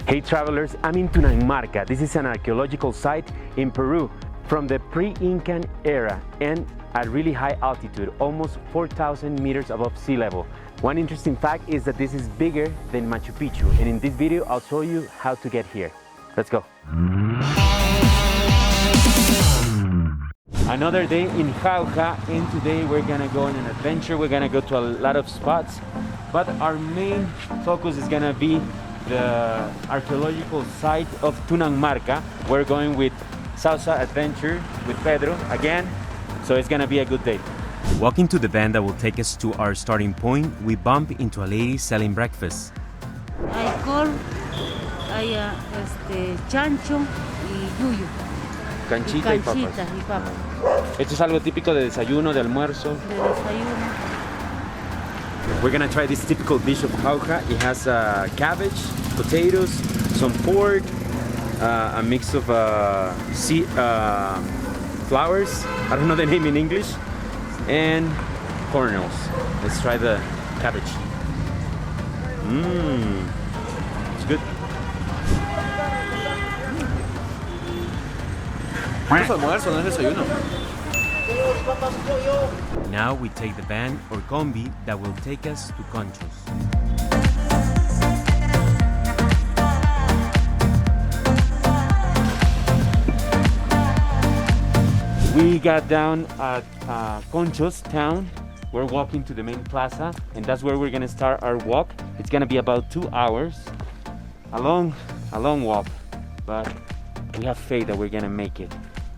Hey travelers, I'm in Tunangmarca. This is an archaeological site in Peru from the pre-Incan era and at really high altitude, almost 4,000 meters above sea level. One interesting fact is that this is bigger than Machu Picchu, and in this video I'll show you how to get here. Let's go. Another day in Jauja, and today we're gonna go on an adventure. We're gonna go to a lot of spots, but our main focus is gonna be the archaeological site of Tunangmarca. We're going with Salsa Adventure with Pedro again, so it's gonna be a good day. Walking to the van that will take us to our starting point, we bump into a lady selling breakfast. I call chancho y yuyu. Canchita y papas. Y papas. Esto es algo típico de desayuno, de almuerzo. De desayuno. We're gonna try this typical dish of Jauja. It has cabbage, potatoes, some pork, a mix of flowers. I don't know the name in English, and cornels. Let's try the cabbage. It's good. Es almuerzo, no es desayuno. Now we take the van or combi that will take us to Conchos. We got down at Conchos town. We're walking to the main plaza, and that's where we're gonna start our walk. It's gonna be about 2 hours. A long walk, but we have faith that we're gonna make it.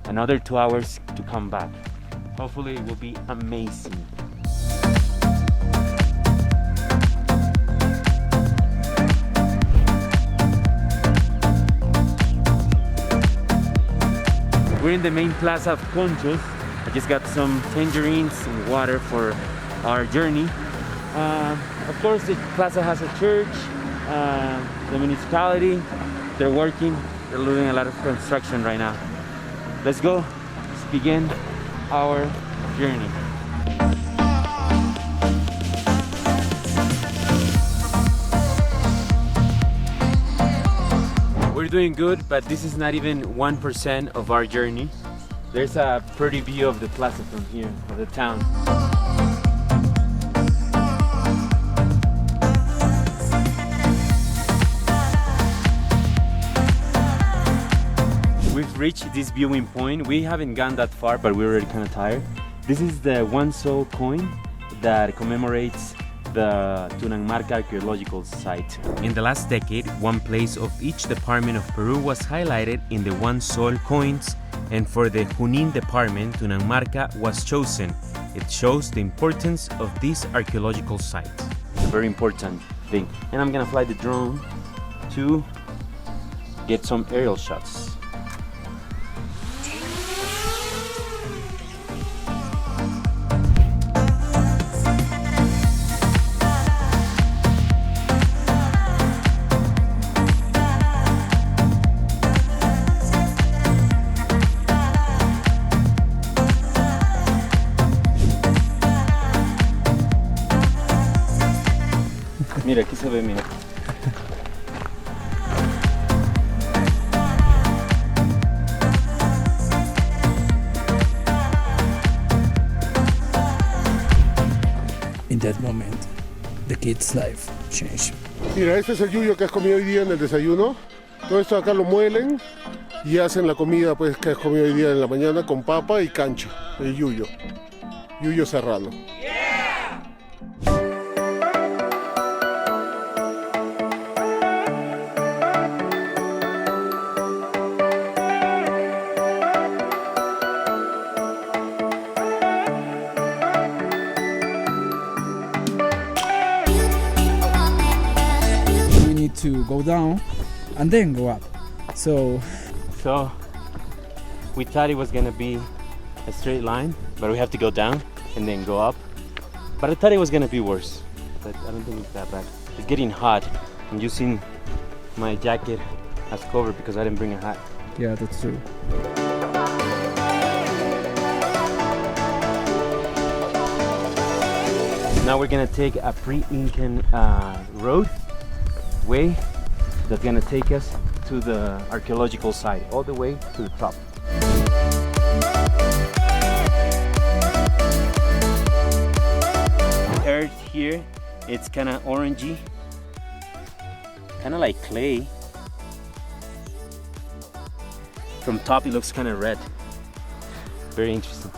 Another 2 hours to come back. Hopefully it will be amazing. We're in the main plaza of Conchos. I just got some tangerines and water for our journey. Of course, the plaza has a church, the municipality. They're working. They're doing a lot of construction right now. Let's go. Let's begin our journey. We're doing good, but this is not even 1% of our journey. There's a pretty view of the plaza from here, of the town. We've reached this viewing point. We haven't gone that far, but we're already kind of tired. This is the 1 sol coin that commemorates the Tunangmarca archaeological site. In the last decade, one place of each department of Peru was highlighted in the 1 sol coins, and for the Junín department, Tunangmarca was chosen. It shows the importance of this archaeological site. It's a very important thing. And I'm gonna fly the drone to get some aerial shots. Mira, aquí se ve, mira. In that moment, the kid's life changed. Mira, este es el yuyo que has comido hoy día en el desayuno. Todo esto acá lo muelen y hacen la comida pues que has comido hoy día en la mañana con papa y cancho, el yuyo. Yuyo serrano. To go down and then go up. So we thought it was gonna be a straight line, but we have to go down and then go up. But I thought it was gonna be worse, but I don't think it's that bad. It's getting hot. I'm using my jacket as cover because I didn't bring a hat. yeah, that's true. Now we're gonna take a pre-Incan way that's gonna take us to the archaeological site, all the way to the top. The earth here, it's kind of orangey, kind of like clay. From top it looks kind of red. Very interesting.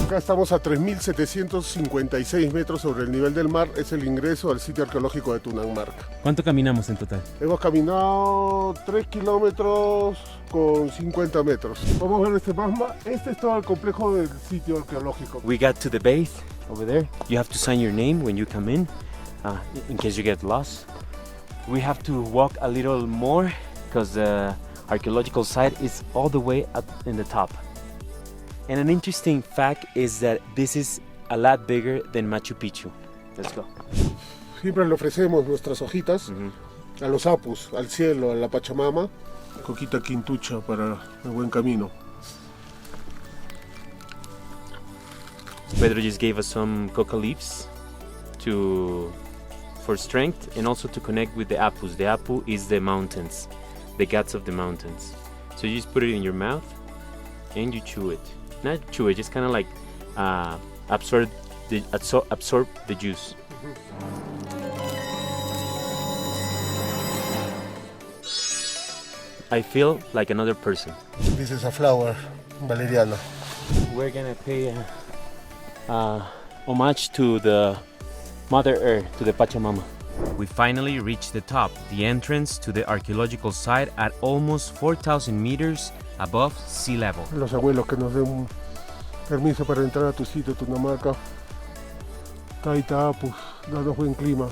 Acá estamos a 3.756 metros sobre el nivel del mar. Es el ingreso al sitio arqueológico de Tunang-Marca. ¿Cuánto caminamos en total? Hemos caminado 3 kilómetros con 50 metros. Vamos a ver este magma. Este es todo el complejo del sitio arqueológico. We got to the base over there. You have to sign your name when you come in case you get lost. We have to walk a little more because the archaeological site is all the way up in the top. And an interesting fact is that this is a lot bigger than Machu Picchu. Let's go. Siempre le ofrecemos nuestras hojitas a los apus, al cielo, a la Pachamama. Coquita quintucha para el buen camino. Pedro just gave us some coca leaves for strength and also to connect with the apus. The apu is the mountains, the guts of the mountains. So you just put it in your mouth and you chew it. Not chew it, just kind of like absorb the juice. I feel like another person. This is a flower, valeriana. We're gonna pay homage to the Mother Earth, to the Pachamama. We finally reached the top, the entrance to the archaeological site at almost 4,000 meters above sea level. Los abuelos que nos den un permiso para entrar a tu sitio, Tunang-Marca. Taita Apus, danos buen clima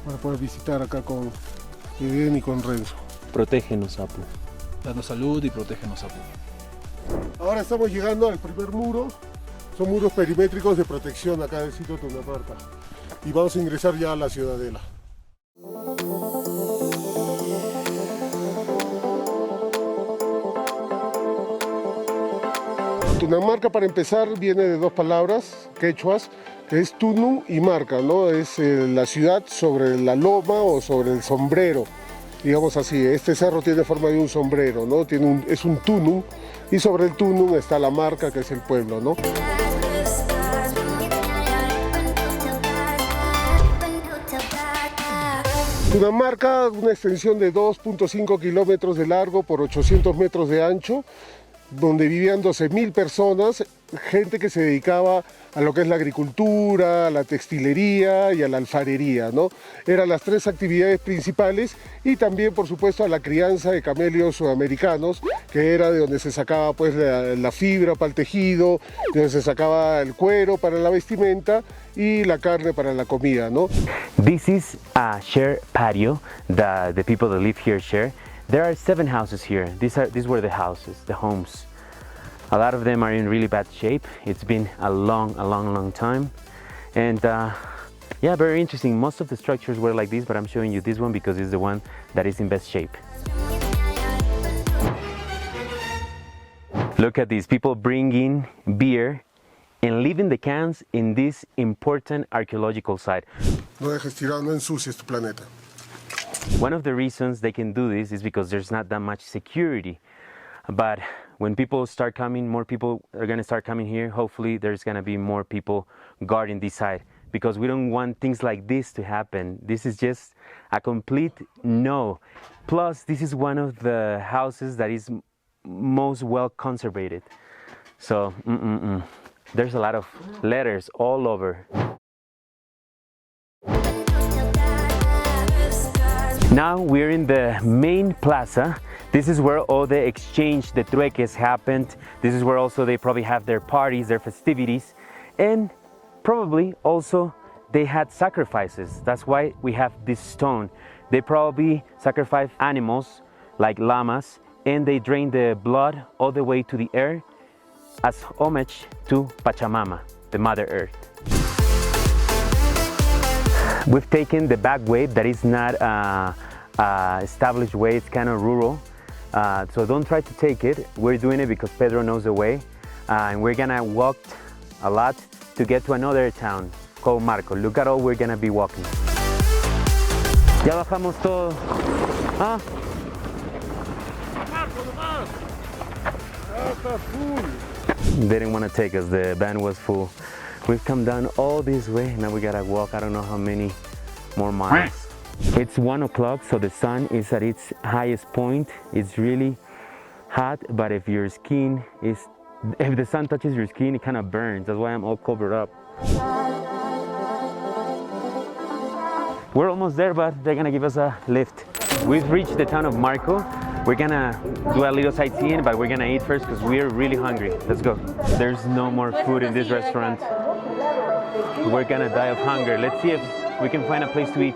para poder visitar acá con Eden y con Renzo. Protégenos, Apu. Danos salud y protégenos, Apu. Ahora estamos llegando al primer muro. Son muros perimétricos de protección acá del sitio Tunang-Marca. Y vamos a ingresar ya a la ciudadela. Tunang-Marca, para empezar, viene de dos palabras quechuas, que es Tunung y Marca, ¿no? Es la ciudad sobre la loma o sobre el sombrero, digamos así. Este cerro tiene forma de un sombrero, ¿no? Es un Tunung, y sobre el Tunung está la Marca, que es el pueblo, ¿no? Tunang-Marca, una extensión de 2.5 kilómetros de largo por 800 metros de ancho, donde vivían 12.000 personas, gente que se dedicaba a lo que es la agricultura, a la textilería y a la alfarería, ¿no? Eran las tres actividades principales, y también, por supuesto, a la crianza de camelios sudamericanos, que era de donde se sacaba pues la fibra para el tejido, de donde se sacaba el cuero para la vestimenta y la carne para la comida, ¿no? This is a shared patio that the people that live here share. There are 7 houses here. These were the houses, the homes. A lot of them are in really bad shape. It's been a long time. And yeah, very interesting. Most of the structures were like this, but I'm showing you this one because it's the one that is in best shape. Look at these people bringing beer and leaving the cans in this important archaeological site. No dejes tirado, no ensucies tu planeta. One of the reasons they can do this is because there's not that much security. But when people start coming, more people are going to start coming here. Hopefully there's going to be more people guarding this site, because we don't want things like this to happen. This is just a complete no. Plus, this is one of the houses that is most well conservated. So there's a lot of letters all over. Now we're in the main plaza. This is where all the exchange, the trueques happened. This is where also they probably have their parties, their festivities, and probably also they had sacrifices. That's why we have this stone. They probably sacrificed animals like llamas, and they drained the blood all the way to the earth as homage to Pachamama, the Mother Earth. We've taken the back way that is not established way, it's kind of rural. So don't try to take it. We're doing it because Pedro knows the way. And we're gonna walk a lot to get to another town called Marco. Look at all we're gonna be walking. Ya bajamos todo. Ah. They didn't want to take us, the van was full. We've come down all this way, now we gotta walk I don't know how many more miles. It's 1 o'clock, so the sun is at its highest point. It's really hot, but if the sun touches your skin, it kind of burns. That's why I'm all covered up. We're almost there, but they're gonna give us a lift. We've reached the town of Marco. We're gonna do a little sightseeing, but we're gonna eat first because we're really hungry. Let's go. There's no more food in this restaurant. We're gonna die of hunger. Let's see if we can find a place to eat.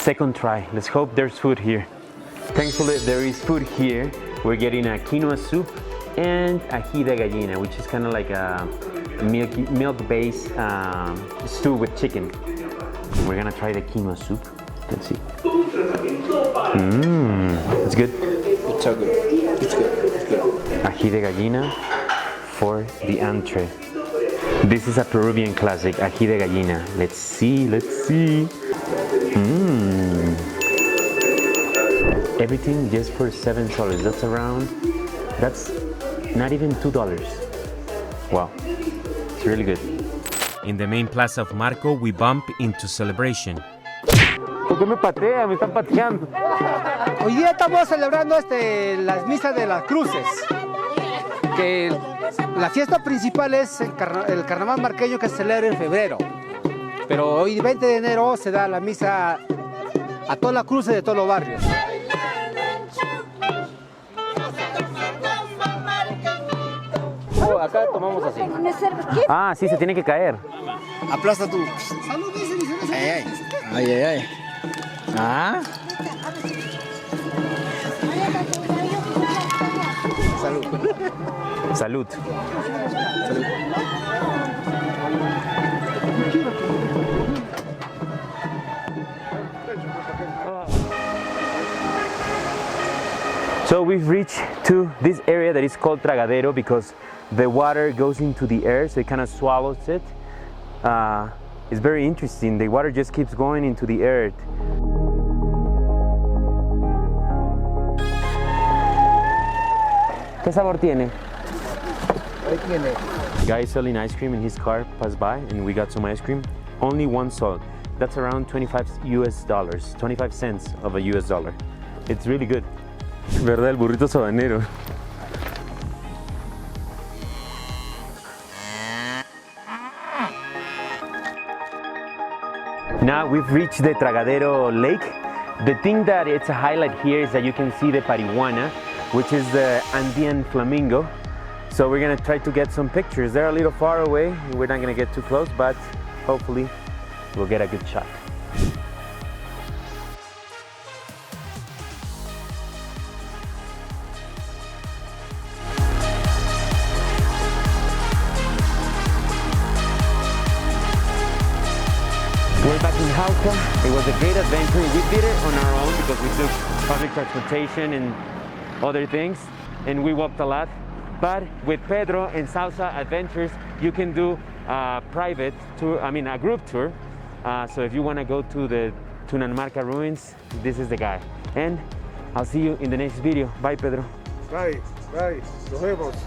Second try. Let's hope there's food here. Thankfully, there is food here. We're getting a quinoa soup and ají de gallina, which is kind of like a milk-based stew with chicken. We're gonna try the quinoa soup. Let's see. It's good. It's so good. It's good. It's good. Ají de gallina for the entree. This is a Peruvian classic, ají de gallina. Let's see, let's see. Everything just for $7. That's not even $2. Wow, it's really good. In the main plaza of Marco, we bump into celebration. ¿Por qué me patea? Me están pateando. Hoy día estamos celebrando las misas de las cruces, que la fiesta principal es el carnaval marqueño que se celebra en febrero, pero hoy 20 de enero se da la misa a todas las cruces de todos los barrios. Acá tomamos así. Ah, sí, se tiene que caer. Aplasta tú. Ay, ay, ay, ay. Ah. Salud. Salud. So we've reached to this area that is called Tragadero because the water goes into the air, so it kind of swallows it. It's very interesting. The water just keeps going into the earth. ¿Qué sabor tiene? Guy selling ice cream in his car passed by and we got some ice cream. Only one sold. That's around $25 25 cents of a US dollar. It's really good. ¿Verdad? El burrito sabanero. Now we've reached the Tragadero Lake. The thing that it's a highlight here is that you can see the parihuana, which is the Andean flamingo. So we're gonna try to get some pictures. They're a little far away. We're not gonna get too close, but hopefully we'll get a good shot. We're back in Jauja. It was a great adventure. We did it on our own because we took public transportation and other things, and we walked a lot. But with Pedro and Salsa Adventures, you can do a private tour, a group tour. So if you want to go to the Tunanmarca ruins, this is the guy. And I'll see you in the next video. Bye, Pedro. Bye, bye. Nos vemos.